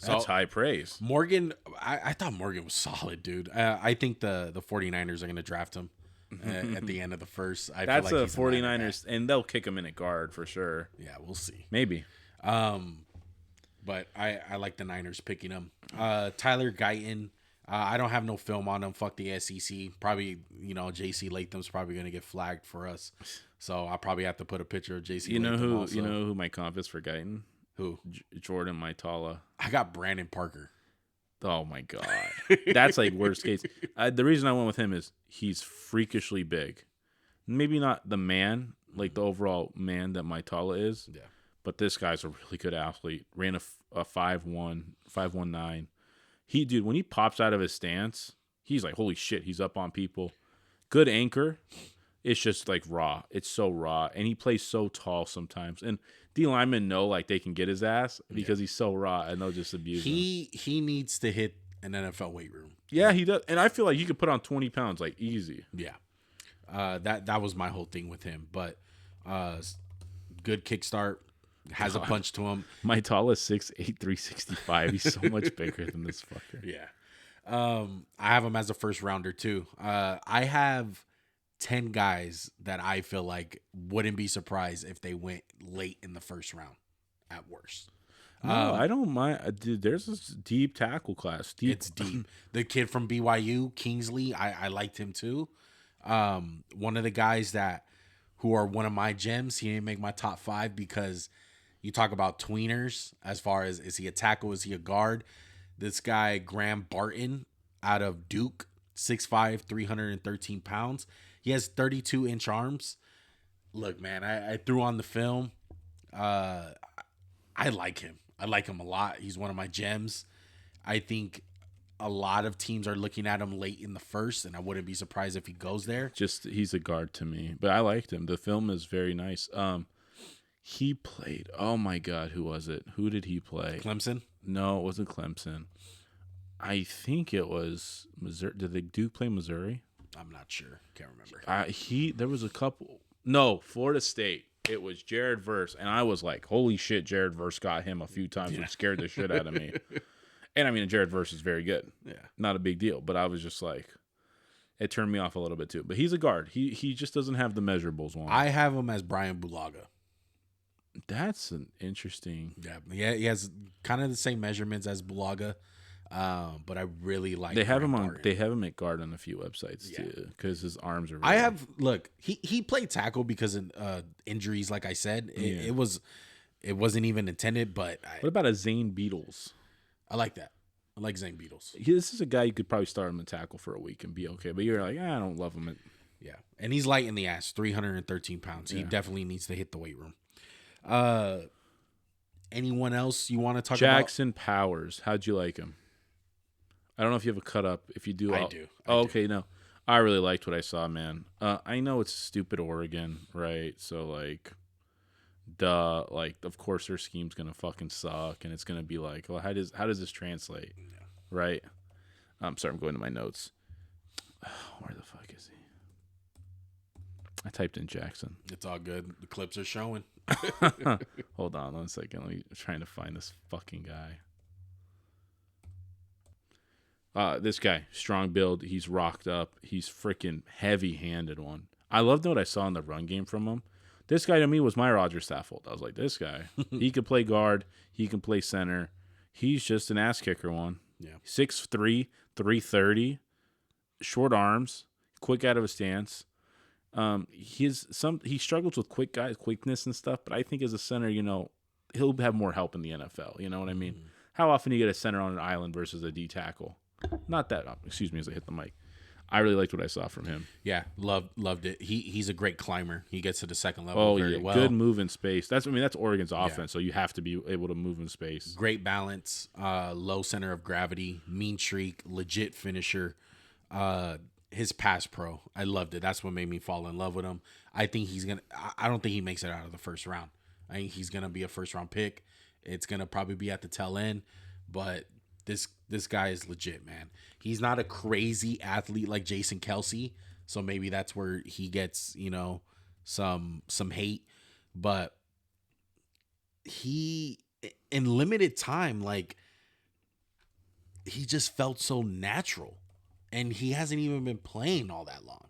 That's high praise. Morgan, I thought Morgan was solid, dude. I think the 49ers are going to draft him at the end of the first. That's feel like a 49ers, and they'll kick him in at guard for sure. Yeah, we'll see. Maybe. But I like the Niners picking him. Tyler Guyton, I don't have no film on him. Fuck the SEC. Probably, JC Latham's probably going to get flagged for us. So I'll probably have to put a picture of JC Latham also. You know who my comp is for Guyton? Who? Jordan Maitala. I got Brandon Parker. Oh, my God. That's like worst case. The reason I went with him is he's freakishly big. Maybe not the man, like the overall man that Maitala is. Yeah. But this guy's a really good athlete. Ran a 5'1", 5'19". Dude, when he pops out of his stance, he's like, holy shit, he's up on people. Good anchor. It's just like raw. It's so raw. And he plays so tall sometimes. And D linemen know like they can get his ass because he's so raw and they'll just abuse him. He needs to hit an NFL weight room. Yeah, he does. And I feel like he could put on 20 pounds like easy. Yeah. That was my whole thing with him. But good kickstart. Has a punch to him. Maitala's 6'8", 365. He's so much bigger than this fucker. Yeah. I have him as a first rounder too. I have 10 guys that I feel like wouldn't be surprised if they went late in the first round at worst. No, I don't mind. Dude, there's this deep tackle class. It's deep. The kid from BYU, Kingsley, I liked him too. One of the guys who are one of my gems, he didn't make my top 5 because you talk about tweeners as far as is he a tackle, is he a guard? This guy, Graham Barton, out of Duke, 6'5", 313 pounds. He has 32-inch arms. Look, man, I threw on the film. I like him. I like him a lot. He's one of my gems. I think a lot of teams are looking at him late in the first, and I wouldn't be surprised if he goes there. He's a guard to me, but I liked him. The film is very nice. He played, oh my God, who was it? Who did he play? Clemson? No, it wasn't Clemson. I think it was Missouri. Did the Duke play Missouri? I'm not sure. Can't remember. There was a couple. No, Florida State. It was Jared Verse, and I was like, holy shit, Jared Verse got him a few times, which scared the shit out of me. And I mean, Jared Verse is very good. Yeah. Not a big deal, but I was just like, it turned me off a little bit too. But he's a guard. He just doesn't have the measurables on. I have him as Brian Bulaga. That's an interesting. Yeah, he has kind of the same measurements as Bulaga, but I really like. They have him on. Barton. They have him at guard on a few websites too, because his arms are. Really He played tackle because of injuries. Like I said, it wasn't even intended. But what about a Zane Beatles? I like that. I like Zane Beatles. This is a guy you could probably start him at tackle for a week and be okay. But you're like, I don't love him. Yeah, and he's light in the ass, 313 pounds. He definitely needs to hit the weight room. Anyone else you want to talk about? Jackson Powers. How'd you like him? I don't know if you have a cut up. If you do, I do. Okay, no. I really liked what I saw, man. I know it's stupid Oregon, right? So like, of course their scheme's gonna fucking suck, and it's gonna be like, well, how does this translate, right? I'm sorry, I'm going to my notes. Where the fuck is he? I typed in Jackson. It's all good. The clips are showing. Hold on 1 second. I'm trying to find this fucking guy. This guy, strong build. He's rocked up. He's freaking heavy-handed one. I loved what I saw in the run game from him. This guy to me was my Roger Saffold. I was like, this guy, he can play guard. He can play center. He's just an ass kicker one. Yeah. 6'3", 330, short arms, quick out of his stance. He struggles with quickness and stuff, but I think as a center, he'll have more help in the NFL. You know what I mean? How often do you get a center on an island versus a D tackle? Not that. Excuse me as I hit the mic. I really liked what I saw from him. Yeah, loved it. He's a great climber. He gets to the second level very well. Good move in space. That's Oregon's offense, so you have to be able to move in space. Great balance, low center of gravity, mean streak, legit finisher. His pass pro, I loved it. That's what made me fall in love with him. I think I don't think he makes it out of the first round. I think he's gonna be a first round pick. It's gonna probably be at the tail end, but this guy is legit, man. He's not a crazy athlete like Jason Kelsey, so maybe that's where he gets, some hate. But he, in limited time, like, he just felt so natural, and he hasn't even been playing all that long.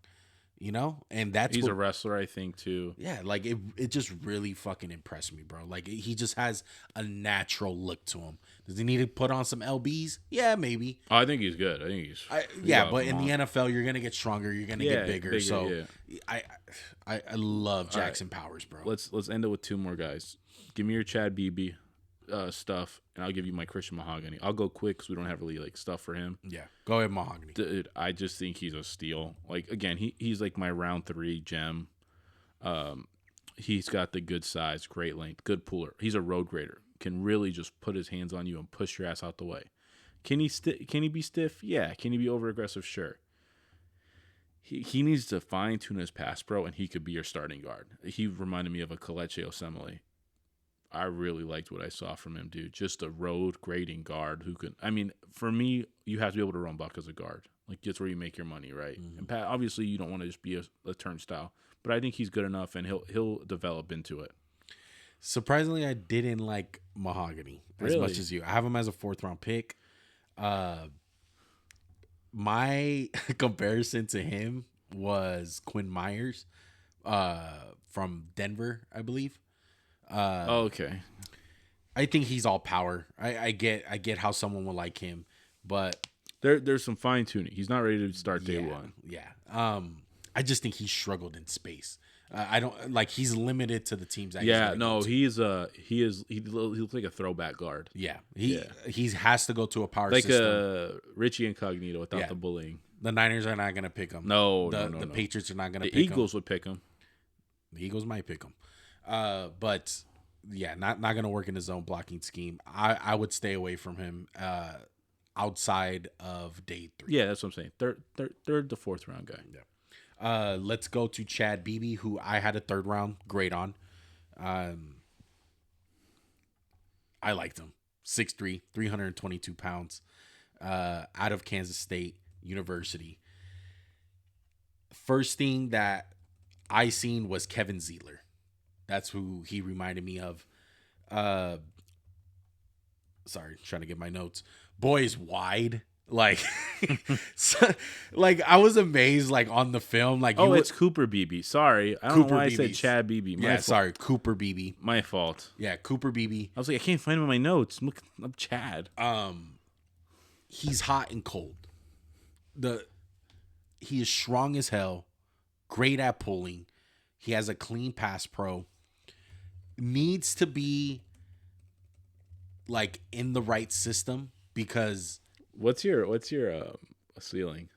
And he's a wrestler, I think, too. Yeah, like it just really fucking impressed me, bro. Like he just has a natural look to him. Does he need to put on some LBs? Yeah, maybe. Oh, I think he's good. But in the NFL, you're gonna get stronger. You're gonna get bigger. So I love Jackson Powers, bro. Let's end it with two more guys. Give me your Chad Beebe stuff, and I'll give you my Christian Mahogany. I'll go quick because we don't have really stuff for him. Yeah, go ahead, Mahogany. Dude, I just think he's a steal. Like, again, he's like my round 3 gem. He's got the good size, great length, good puller. He's a road grader. Can really just put his hands on you and push your ass out the way. Can he be stiff? Yeah. Can he be over aggressive? Sure. He needs to fine tune his pass pro, and he could be your starting guard. He reminded me of a Kelechi Osemele. I really liked what I saw from him, dude. Just a road grading guard who can. I mean, for me, you have to be able to run buck as a guard. Like, that's where you make your money, right? Mm-hmm. And obviously, you don't want to just be a turnstile, but I think he's good enough, and he'll develop into it. Surprisingly, I didn't like Mahogany as much as you. I have him as a 4th round pick. My comparison to him was Quinn Myers, from Denver, I believe. Okay. I think he's all power. I get how someone would like him, but there's some fine tuning. He's not ready to start day one. Yeah. I just think he struggled in space. I don't like. He's limited to the teams. That he looks like a throwback guard. Yeah. He has to go to a power like system. Like a Richie Incognito without the bullying. The Niners are not gonna pick him. No. The Patriots are not gonna. The pick Eagles him. would pick him. The Eagles might pick him. But yeah, not gonna work in his own blocking scheme. I would stay away from him outside of day 3. Yeah, that's what I'm saying. Third to 4th round guy. Yeah. Let's go to Chad Beebe, who I had a 3rd round grade on. I liked him. 6'3", 322 pounds, out of Kansas State University. First thing that I seen was Kevin Zeitler. That's who he reminded me of. Sorry, trying to get my notes. Boy is wide. Like, I was amazed, like, on the film. Like, it's Cooper Beebe. Sorry, I don't know why I said Chad Beebe. Sorry, Cooper Beebe. My fault. Yeah, Cooper Beebe. I was like, I can't find him in my notes. Look up Chad. He's hot and cold. He is strong as hell. Great at pulling. He has a clean pass pro. Needs to be, like, in the right system because. What's your ceiling?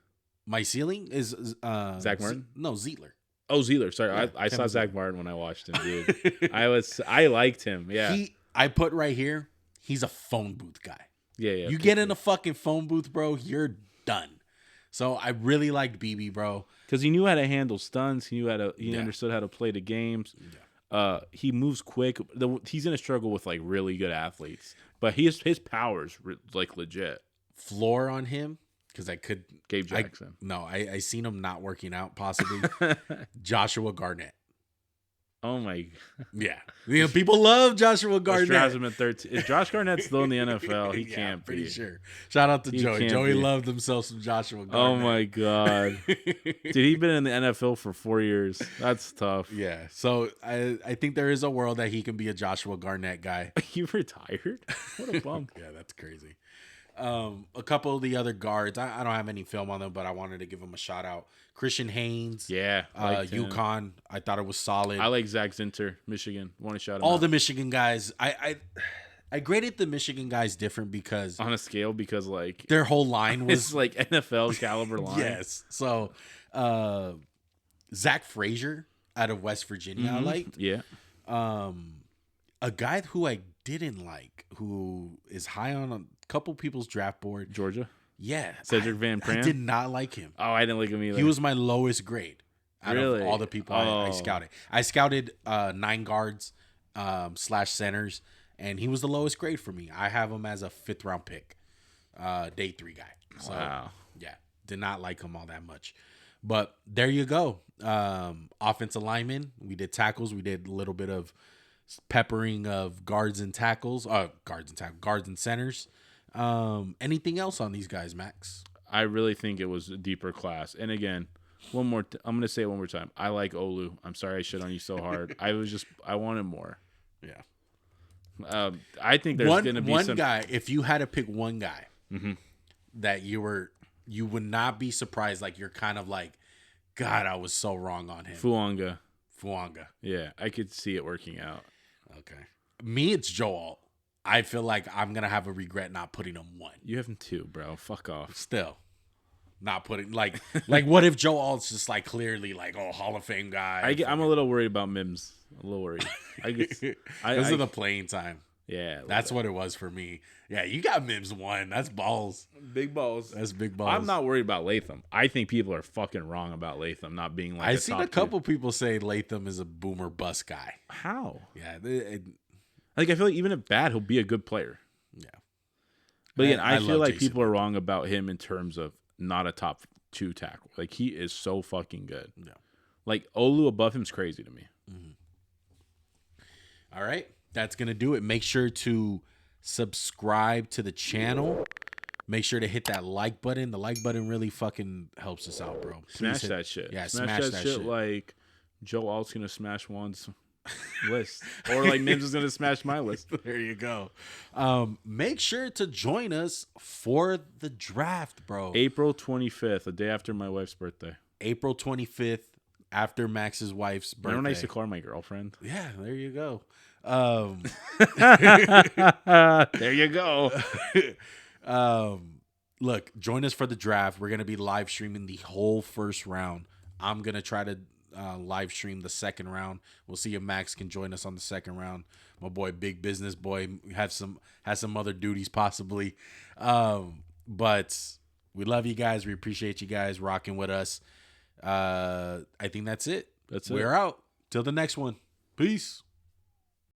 My ceiling is Zach Martin? No, Zeitler. Oh, Zeitler. Sorry, yeah, I saw Zach Martin when I watched him, dude. I liked him. Yeah. I put right here. He's a phone booth guy. Yeah. You get in a fucking phone booth, bro. You're done. So I really liked Beebe, bro, because he knew how to handle stunts. He understood how to play the games. Yeah. He moves quick. He's gonna struggle with, like, really good athletes, but his power's like legit. Floor on him because Gabe Jackson. I seen him not working out possibly. Joshua Garnett. Oh my! Yeah, people love Joshua Garnett. Garnett. Him at 13. Is Josh Garnett still in the NFL? He can't pretty be. sure. Shout out to Joey. Joey be. loved himself some Joshua Garnett. Oh my god, dude, he's been in the NFL for 4 years. That's tough. Yeah, so I think there is a world that he can be a Joshua Garnett guy. You retired? What a bum. Yeah, that's crazy. A couple of the other guards, I don't have any film on them, but I wanted to give them a shout out. Christian Haynes, yeah, UConn. I thought it was solid. I like Zach Zinter, Michigan. Want to shout him all out. The Michigan guys. I graded the Michigan guys different because on a scale because like their whole line was like NFL caliber line. Yes. So Zach Frazier out of West Virginia, I liked. Yeah. A guy who I didn't like, who is high on a couple people's draft board. Georgia? Yeah. Cedric Van Pran? I did not like him. Oh, I didn't like him either. He was my lowest grade out of all the people I scouted. I scouted 9 guards / centers, and he was the lowest grade for me. I have him as a 5th round pick, day 3 guy. So, wow. Yeah, did not like him all that much. But there you go. Offensive lineman. We did tackles. We did a little bit of peppering of guards and tackles. Guards and centers. Anything else on these guys, Max? I really think it was a deeper class. And again, I'm going to say it one more time. I like Olu. I'm sorry I shit on you so hard. I wanted more. Yeah. I think there's going to be one guy. If you had to pick one guy mm-hmm. that you would not be surprised. Like you're kind of like, God, I was so wrong on him. Fuaga. Yeah, I could see it working out. Okay. Me, it's Joe Alt. I feel like I'm going to have a regret not putting him 1. You have him 2, bro. Fuck off. Still. Not putting, like what if Joe Alt's just like clearly like, Hall of Fame guy? I'm a little worried about Mims. A little worried. Because of the playing time. Yeah. That's what it was for me. Yeah, you got Mims 1. That's balls. Big balls. That's big balls. I'm not worried about Latham. I think people are fucking wrong about Latham not being like I've seen a couple people say Latham is a boomer bust guy. How? Yeah. I feel like even if bad, he'll be a good player. Yeah. But again, I feel like JC people are wrong about him in terms of not a top 2 tackle. Like, he is so fucking good. Yeah. Like, Olu above him is crazy to me. Mm-hmm. All right. That's going to do it. Make sure to subscribe to the channel. Make sure to hit that like button. The like button really fucking helps us out, bro. Smash that shit. Yeah, smash that shit. Like, Joe Alt's going to smash one's list. Or like Mims is going to smash my list. There you go. Make sure to join us for the draft, bro. April 25th, a day after my wife's birthday. April 25th, after Max's wife's birthday. Remember when I used to call her my girlfriend? Yeah, there you go. There you go. Look, join us for the draft. We're going to be live streaming the whole first round. I'm going to try to live stream the second round. We'll see if Max can join us on the second round. My boy, big business boy, has some other duties possibly. But we love you guys. We appreciate you guys rocking with us. I think that's it. That's it. We're out. Till the next one. Peace.